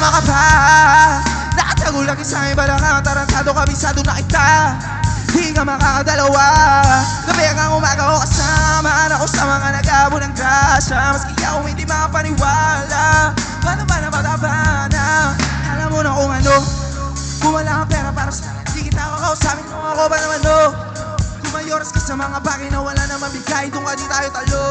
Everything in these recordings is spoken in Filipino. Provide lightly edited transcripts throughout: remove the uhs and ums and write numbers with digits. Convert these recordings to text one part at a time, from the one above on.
tama ka pa. Nakatago lagi sa aking balakang, tarantado kabisado na kita. Di ka makakadalawa. Gabi hanggang umaga ko kasama ako sa mga nag-abo ng grasya. Maski ako hindi makapaniwala. Paano ba na matabana? Alam mo na kung ano, kung wala kang pera para sa di kita kakausapin kung ako ba naman no. Lumayoras ka sa mga bagay na wala na mabigay, doon ka di tayo talo.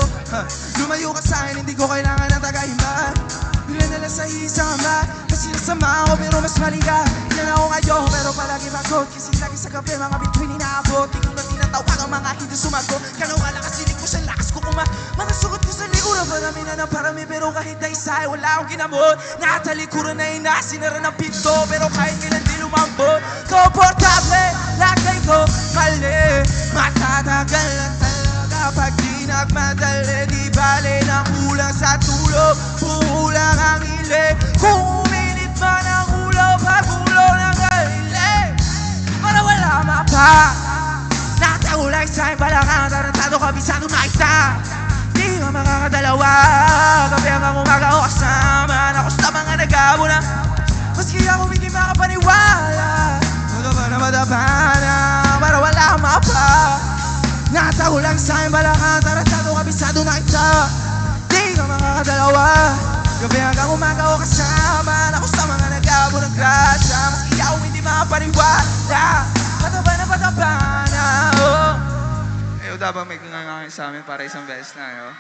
Lumayo ka sa akin, hindi ko kailangan ng tagahiman. Bila na lang sa isang ama, kasi nasama ako pero mas maliga. Ilan ako ngayon pero palagi pagod, kasi lagi sa gabi mga bituin inaabot. Di ko na tinatawag ang mga hindi sumagot. Kanawa lang kasi di ko sa lakas ko mga sugot ko sa likuran. Parami na ng parami pero kahit na isa ay wala akong ginamot. Nakatalikuran na inasinara ng pinto pero kahit kailan di lumambot. Komportable, lagay ko mali. Matatagal lang talaga pag di nagmadali. Di bale na kulang sa tulog, pulang ang ili. Kung uminit man ang ulo, pagulo ng galili. Para wala mapa, nakatagulay sa balakang, tarantado kabisado na kita. Di ka makakadalawa. Gabi hanggang umaga o kasama ako sa mga nag-abo na maski ako hindi makapaniwala. Madaba na madabana, para wala mapa. Nakatago lang sa aking balakang, tarantado kabisado na kita. Di ka makakadalawa. Gabi hanggang umaga o kasama ako sa mga nag-abo ng grasya. Maski ako hindi makapaniwala. Madaba na oh. Ayaw dapat may kangangangin sa amin para isang beses na